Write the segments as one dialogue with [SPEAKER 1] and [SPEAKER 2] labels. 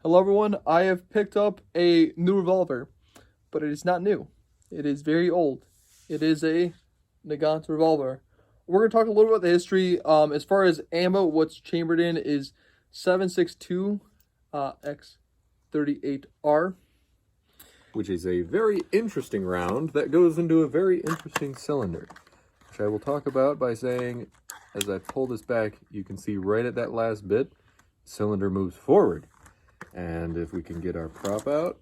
[SPEAKER 1] Hello, everyone. I have picked up a new revolver, but it is not new. It is very old. It is a Nagant revolver. We're going to talk a little about the history. As far as ammo, what's chambered in is 7.62 X38R.
[SPEAKER 2] Which is a very interesting round that goes into a very interesting cylinder, which I will talk about by saying, as I pull this back, you can see right at that last bit, cylinder moves forward. And if we can get our prop out.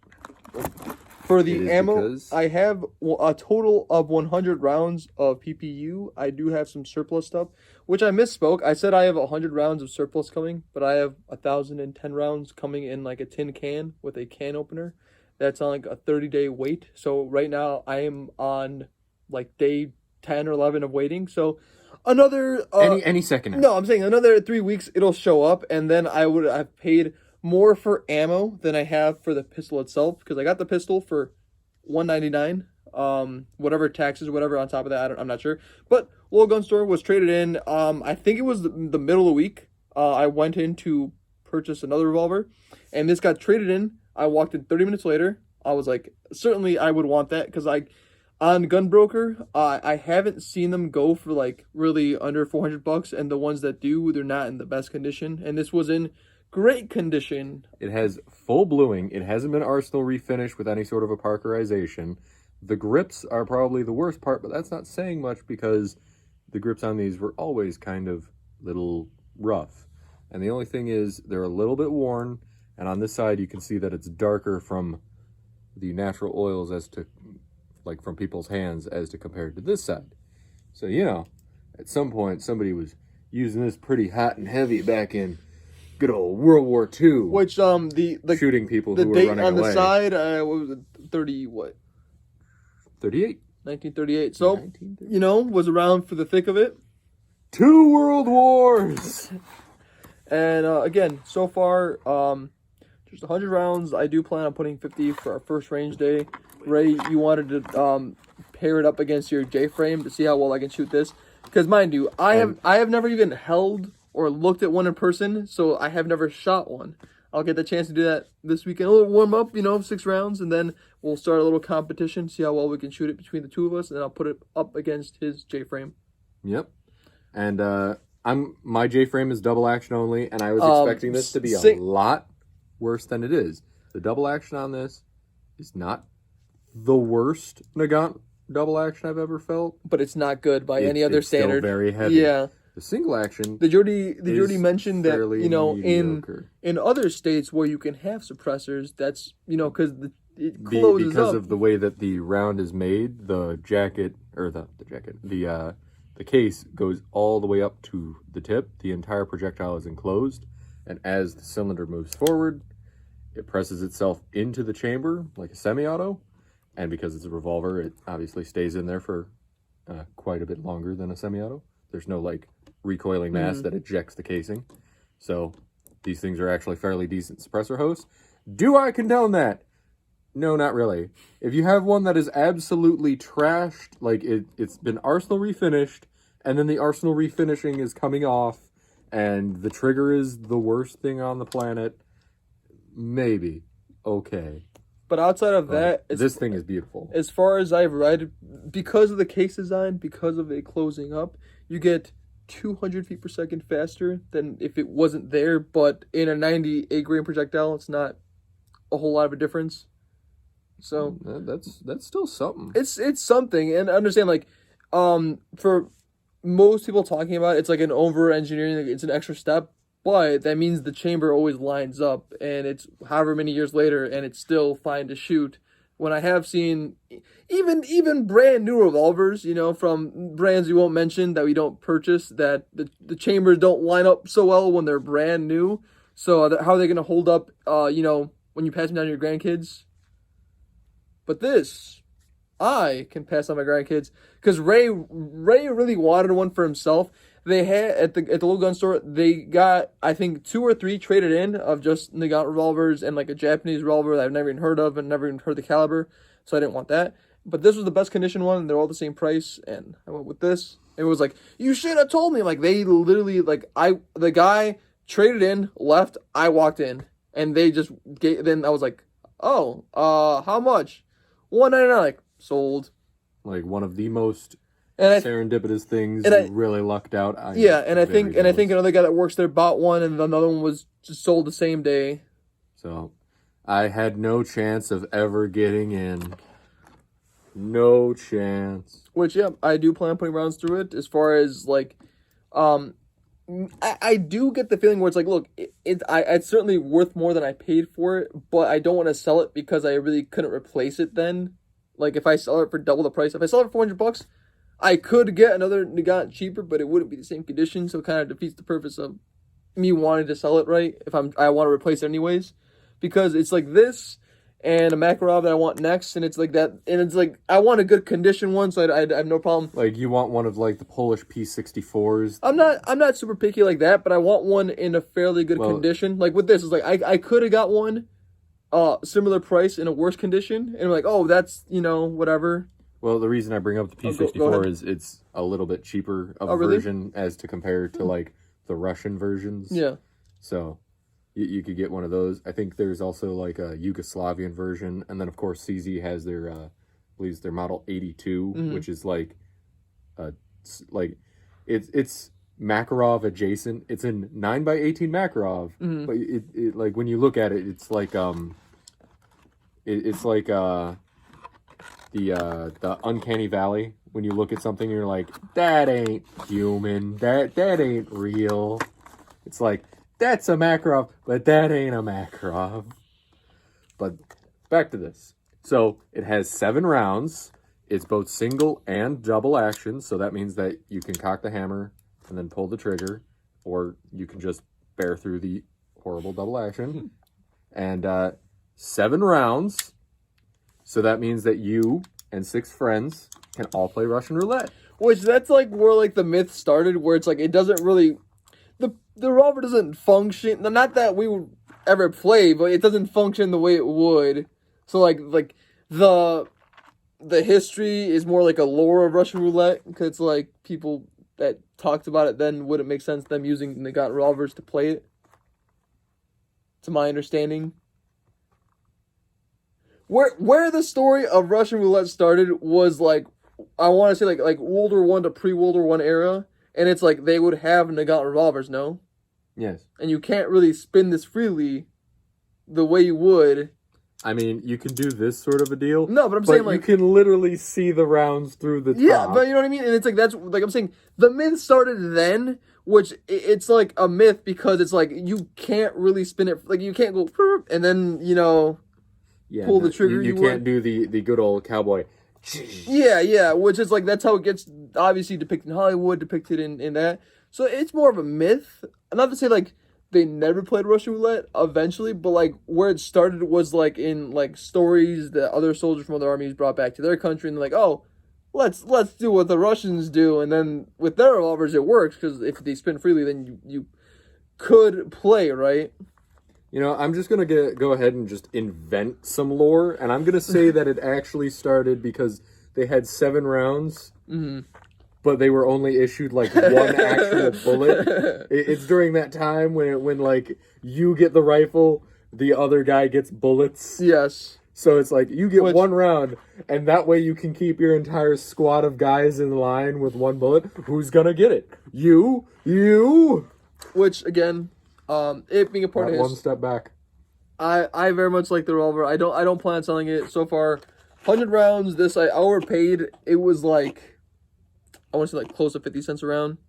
[SPEAKER 1] For the ammo, I have a total of 100 rounds of PPU. I do have some surplus stuff, which I misspoke. I said I have 100 rounds of surplus coming, but I have 1,010 rounds coming in like a tin can with a can opener. That's on like a 30-day wait. So right now I am on like day 10 or 11 of waiting. So another...
[SPEAKER 2] any second now.
[SPEAKER 1] No, I'm saying another 3 weeks it'll show up, and then I would have paid more for ammo than I have for the pistol itself, because I got the pistol for $199, whatever taxes, whatever on top of that, I'm not sure. But little gun store was traded in. I think it was the middle of the week. I went in to purchase another revolver, and this got traded in. I walked in 30 minutes later. I was like, certainly I would want that, because on Gunbroker, I haven't seen them go for like really under $400, and the ones that do, they're not in the best condition. And this was in great condition.
[SPEAKER 2] It has full bluing. It hasn't been arsenal refinished with any sort of a parkerization. The grips are probably the worst part, but that's not saying much because the grips on these were always kind of little rough. And the only thing is they're a little bit worn, and on this side you can see that it's darker from the natural oils as to, like, from people's hands as to compared to this side. So, you know, at some point somebody was using this pretty hot and heavy back in good old World War II.
[SPEAKER 1] Which the
[SPEAKER 2] shooting people
[SPEAKER 1] the
[SPEAKER 2] who were
[SPEAKER 1] date
[SPEAKER 2] running
[SPEAKER 1] on
[SPEAKER 2] away.
[SPEAKER 1] the side, what was it,
[SPEAKER 2] 38.
[SPEAKER 1] 1938. So 1938. You know, was around for the thick of it.
[SPEAKER 2] 2 world wars.
[SPEAKER 1] And again, so far, just 100 rounds. I do plan on putting 50 for our first range day. Ray, you wanted to pair it up against your J-frame to see how well I can shoot this, because mind you, I have never even held or looked at one in person, so I have never shot one. I'll get the chance to do that this weekend. A little warm up, 6 rounds, and then we'll start a little competition, see how well we can shoot it between the two of us, and then I'll put it up against his J-frame.
[SPEAKER 2] Yep. And my J-frame is double action only, and I was expecting this to be a lot worse than it is. The double action on this is not the worst Nagant double action I've ever felt,
[SPEAKER 1] but it's not good by any other standard.
[SPEAKER 2] It's still very heavy.
[SPEAKER 1] Yeah.
[SPEAKER 2] The single action.
[SPEAKER 1] Did you already mention that,
[SPEAKER 2] mediocre.
[SPEAKER 1] in other states where you can have suppressors, that's, because it closes up.
[SPEAKER 2] Because of the way that the round is made, the jacket, or the case goes all the way up to the tip. The entire projectile is enclosed, and as the cylinder moves forward, it presses itself into the chamber like a semi-auto, and because it's a revolver, it obviously stays in there for quite a bit longer than a semi-auto. There's no, like, recoiling mass that ejects the casing. So these things are actually fairly decent suppressor hosts. Do I condone that? No, not really. If you have one that is absolutely trashed, like it's been arsenal refinished, and then the arsenal refinishing is coming off, and the trigger is the worst thing on the planet, maybe. Okay.
[SPEAKER 1] But outside of that,
[SPEAKER 2] this thing is beautiful.
[SPEAKER 1] As far as I've read, because of the case design, because of it closing up, you get 200 feet per second faster than if it wasn't there. But in a 98 grain projectile, it's not a whole lot of a difference. So
[SPEAKER 2] that's still something.
[SPEAKER 1] It's something, and understand, like, for most people talking about it, it's like an over engineering. It's an extra step. But that means the chamber always lines up, and it's however many years later, and it's still fine to shoot. When I have seen even brand new revolvers, from brands we won't mention that we don't purchase, that the chambers don't line up so well when they're brand new. So how are they going to hold up, when you pass them down to your grandkids? But this, I can pass on my grandkids, because Ray really wanted one for himself. They had at the little gun store, they got, I think, 2 or 3 traded in of just Nagant revolvers and like a Japanese revolver that I've never even heard of and never even heard the caliber, so I didn't want that. But this was the best condition one, and they're all the same price, and I went with this. It was like, you should have told me. Like, they literally, the guy traded in, left, I walked in. and they just gave. Then I was like, oh, how much? $1.99. Like sold.
[SPEAKER 2] Like one of the most
[SPEAKER 1] And I
[SPEAKER 2] serendipitous things.
[SPEAKER 1] and I-
[SPEAKER 2] You really lucked out.
[SPEAKER 1] yeah, and I think
[SPEAKER 2] jealous.
[SPEAKER 1] another guy that works there bought one, and another one was just sold the same day.
[SPEAKER 2] So, I had no chance of ever getting in. No chance.
[SPEAKER 1] Which yeah, I do plan on putting rounds through it. As far as like, I do get the feeling where it's like, look, it's certainly worth more than I paid for it, but I don't want to sell it because I really couldn't replace it then. Like if I sell it for double the price, if I sell it for $400, I could get another Nagant cheaper, but it wouldn't be the same condition, so it kind of defeats the purpose of me wanting to sell it, right? If I want to replace it anyways, because it's like this and a Makarov that I want next, and it's like that, and it's like I want a good condition one, so I have no problem.
[SPEAKER 2] Like you want one of like the Polish P64s.
[SPEAKER 1] I'm not super picky like that, but I want one in a fairly good condition. Like with this, it's like I could have got one, similar price in a worse condition, and I'm like, oh, that's whatever.
[SPEAKER 2] Well, the reason I bring up the P64
[SPEAKER 1] go
[SPEAKER 2] is it's a little bit cheaper of a
[SPEAKER 1] really?
[SPEAKER 2] version as to compare to like the Russian versions.
[SPEAKER 1] Yeah.
[SPEAKER 2] So you could get one of those. I think there's also like a Yugoslavian version, and then of course CZ has their, I believe it's their Model 82, which is like it's Makarov adjacent. It's in 9x18 Makarov, but it like when you look at it, it's like it's like the uncanny valley. When you look at something, you're like, that ain't human. That ain't real. It's like, that's a Makarov, but that ain't a Makarov. But back to this. So it has 7 rounds. It's both single and double action. So that means that you can cock the hammer and then pull the trigger, or you can just bear through the horrible double action. And 7 rounds. So that means that you and 6 friends can all play Russian roulette.
[SPEAKER 1] Which that's like where like the myth started, where it's like it doesn't really the revolver doesn't function. Not that we would ever play, but it doesn't function the way it would. So like the history is more like a lore of Russian roulette, because it's like people that talked about it then wouldn't make sense them using Nagant revolvers to play it. To my understanding. Where the story of Russian roulette started was like, I want to say like World War I to pre-World War I era, and it's like they would have Nagant revolvers, no?
[SPEAKER 2] Yes.
[SPEAKER 1] And you can't really spin this freely the way you would.
[SPEAKER 2] I mean, you can do this sort of a deal.
[SPEAKER 1] No, but I'm saying like
[SPEAKER 2] you can literally see the rounds through the top.
[SPEAKER 1] Yeah, but you know what I mean? And it's like that's like I'm saying the myth started then, which it's like a myth because it's like you can't really spin it, like you can't go and then pull the trigger.
[SPEAKER 2] You can't do the good old cowboy.
[SPEAKER 1] Yeah, which is like that's how it gets obviously depicted in Hollywood, depicted in that. So it's more of a myth. Not to say like they never played Russian roulette eventually, but like where it started was like in like stories that other soldiers from other armies brought back to their country, and they're like, oh, let's do what the Russians do, and then with their revolvers it works because if they spin freely, then you could play, right?
[SPEAKER 2] I'm just going to go ahead and just invent some lore, and I'm going to say that it actually started because they had 7 rounds, but they were only issued, like, 1 actual bullet. It's during that time when, like, you get the rifle, the other guy gets bullets.
[SPEAKER 1] Yes.
[SPEAKER 2] So it's like, you get 1 round, and that way you can keep your entire squad of guys in line with 1 bullet. Who's going to get it? You.
[SPEAKER 1] Which, again... it being a part of his,
[SPEAKER 2] 1 step back.
[SPEAKER 1] I very much like the revolver. I don't plan on selling it so far. 100 rounds. This I overpaid. It was like, I want to say like close to 50 cents a round.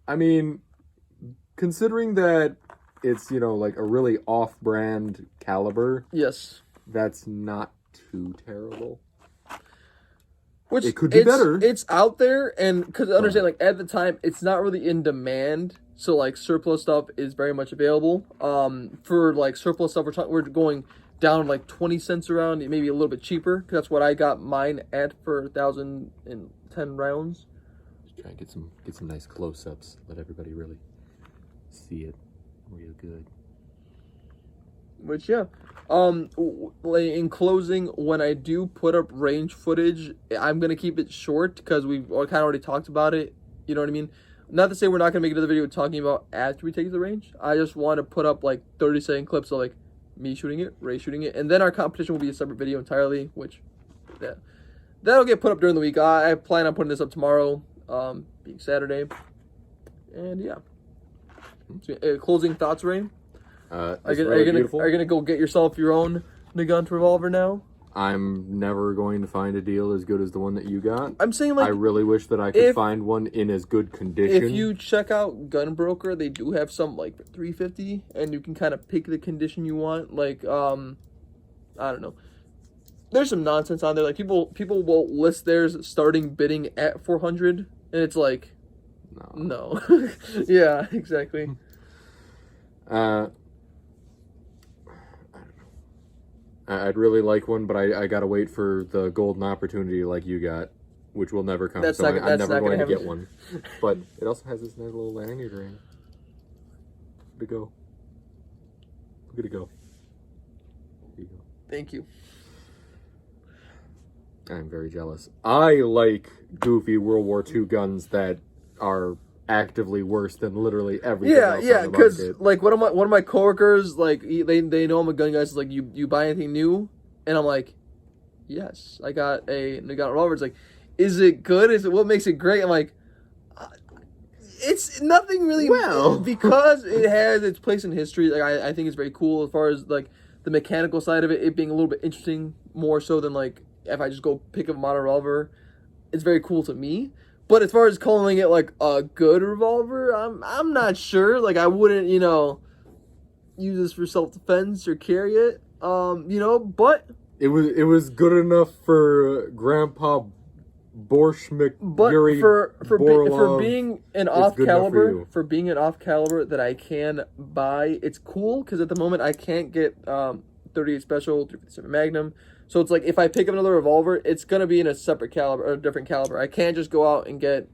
[SPEAKER 2] I mean, considering that it's like a really off-brand caliber.
[SPEAKER 1] Yes.
[SPEAKER 2] That's not too terrible.
[SPEAKER 1] Which
[SPEAKER 2] it could be better.
[SPEAKER 1] It's out there, and because understand like at the time it's not really in demand. So, like, surplus stuff is very much available. For, like, surplus stuff, we're going down, like, 20 cents a round, maybe a little bit cheaper. Because that's what I got mine at for 1,010 rounds.
[SPEAKER 2] Just try and get some nice close-ups. Let everybody really see it real good.
[SPEAKER 1] Which, yeah. In closing, when I do put up range footage, I'm going to keep it short. Because we've kind of already talked about it. You know what I mean? Not to say we're not gonna make another video talking about after we take to the range. I just want to put up like 30-second clips of like me shooting it, Ray shooting it, and then our competition will be a separate video entirely, which yeah, that'll get put up during the week. I plan on putting this up tomorrow, being Saturday, and yeah. So, closing thoughts, Ray. Are you gonna go get yourself your own Nagant revolver now?
[SPEAKER 2] I'm never going to find a deal as good as the one that you got.
[SPEAKER 1] I'm saying, like,
[SPEAKER 2] I really wish that I could find one in as good condition.
[SPEAKER 1] If you check out Gunbroker, they do have some like for $350, and you can kind of pick the condition you want. Like, I don't know. There's some nonsense on there. Like people will list theirs starting bidding at $400, and it's like, no. Yeah, exactly.
[SPEAKER 2] I'd really like one, but I gotta wait for the golden opportunity like you got, which will never come. So I'm never going to get one. But it also has this nice little lanyard ring. Look at go. Look at it go. Here you go.
[SPEAKER 1] Thank you.
[SPEAKER 2] I'm very jealous. I like goofy World War II guns that are actively worse than literally everything else on the
[SPEAKER 1] because
[SPEAKER 2] market.
[SPEAKER 1] like one of my coworkers, like they know I'm a gun guy, so like you buy anything new, and I'm like, yes, I got a Nagant revolver. It's like, is it good? Is it what makes it great? I'm like, it's nothing really well because it has its place in history. Like I think it's very cool as far as like the mechanical side of it being a little bit interesting, more so than like if I just go pick up a modern revolver. It's very cool to me. But as far as calling it like a good revolver, I'm not sure. Like I wouldn't, use this for self-defense or carry it. But
[SPEAKER 2] it was good enough for Grandpa Borshmik.
[SPEAKER 1] But
[SPEAKER 2] Yuri
[SPEAKER 1] for
[SPEAKER 2] Borlov,
[SPEAKER 1] being an off caliber that I can buy, it's cool because at the moment I can't get 38 Special, 357 Magnum. So it's like if I pick up another revolver, it's gonna be in a separate caliber or a different caliber. I can't just go out and get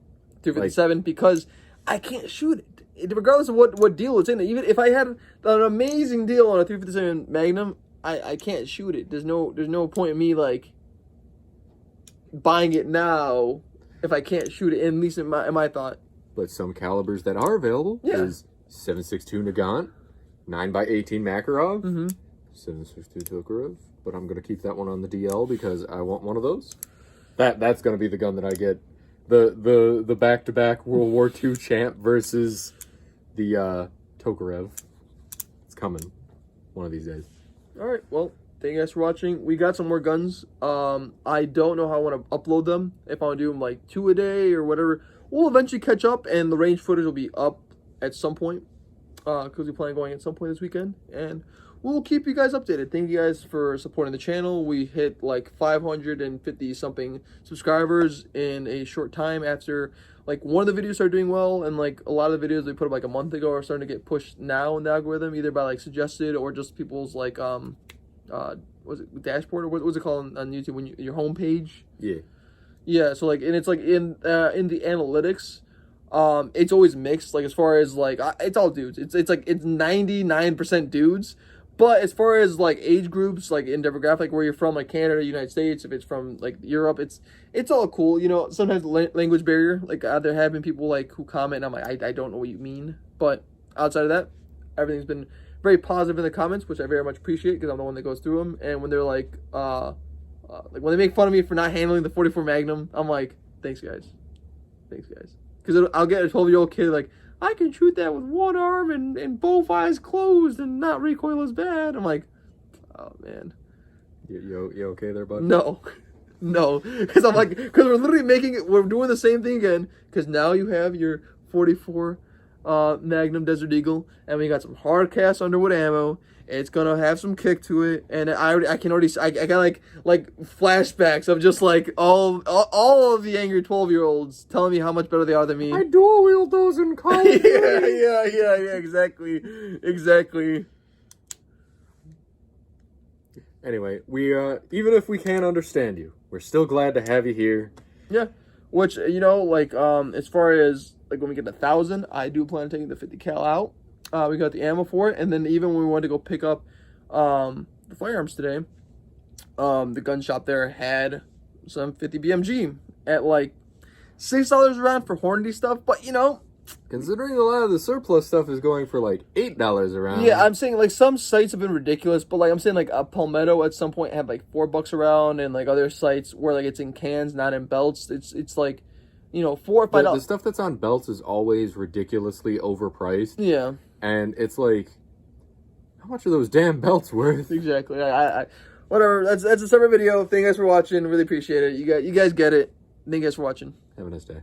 [SPEAKER 1] 357 because I can't shoot it, regardless of what deal it's in. Even if I had an amazing deal on a 357 Magnum, I can't shoot it. There's no point in me like buying it now if I can't shoot it. At least in my thought.
[SPEAKER 2] But some calibers that are available is 7.62 Nagant, 9x18 Makarov, 7.62 Tokarev. But I'm going to keep that one on the DL because I want one of those. That's going to be the gun that I get. The back-to-back World War II champ versus the Tokarev. It's coming one of these days.
[SPEAKER 1] All right, well, thank you guys for watching. We got some more guns. I don't know how I want to upload them. If I want to do them like 2 a day or whatever. We'll eventually catch up, and the range footage will be up at some point. Because we plan on going at some point this weekend. And we'll keep you guys updated. Thank you guys for supporting the channel. We hit like 550 something subscribers in a short time after like one of the videos started doing well, and like a lot of the videos we put up like a month ago are starting to get pushed now in the algorithm, either by like suggested or just people's like was it dashboard or what was it called on YouTube when your home page? Yeah. So like, and it's like in the analytics. It's always mixed, like as far as like it's all dudes. It's like it's 99% dudes. But as far as like age groups, like in demographic, like where you're from, like Canada, United States, if it's from like Europe, it's all cool. Sometimes the language barrier, like there have been people like who comment, and I'm like, I don't know what you mean. But outside of that, everything's been very positive in the comments, which I very much appreciate because I'm the one that goes through them. And when they're like when they make fun of me for not handling the 44 Magnum, I'm like, thanks guys, because I'll get a 12-year-old kid like, I can shoot that with one arm and both eyes closed and not recoil as bad. I'm like, oh man.
[SPEAKER 2] You okay there, bud?
[SPEAKER 1] No, because we're literally we're doing the same thing again. Because now you have your 44 Magnum Desert Eagle, and we got some hard cast Underwood ammo. It's gonna have some kick to it, and I got like flashbacks of just like all of the angry 12-year-olds telling me how much better they are than me.
[SPEAKER 2] I dual wield those in college.
[SPEAKER 1] yeah, exactly.
[SPEAKER 2] Anyway, we even if we can't understand you, we're still glad to have you here.
[SPEAKER 1] Yeah, which as far as like when we get to 1,000, I do plan on taking the 50 cal out. We got the ammo for it, and then even when we wanted to go pick up the firearms today, the gun shop there had some 50 BMG at like $6 a round for Hornady stuff. But
[SPEAKER 2] Considering a lot of the surplus stuff is going for like $8 around.
[SPEAKER 1] Yeah, I'm saying like some sites have been ridiculous, but like I'm saying like a Palmetto at some point had like $4 around, and like other sites where like it's in cans, not in belts. It's like, you know, $4 or $5.
[SPEAKER 2] The stuff that's on belts is always ridiculously overpriced.
[SPEAKER 1] Yeah,
[SPEAKER 2] and it's like, how much are those damn belts worth?
[SPEAKER 1] exactly. I whatever. That's a separate video. Thank you guys for watching. Really appreciate it. You guys get it. Thank you guys for watching.
[SPEAKER 2] Have a nice day.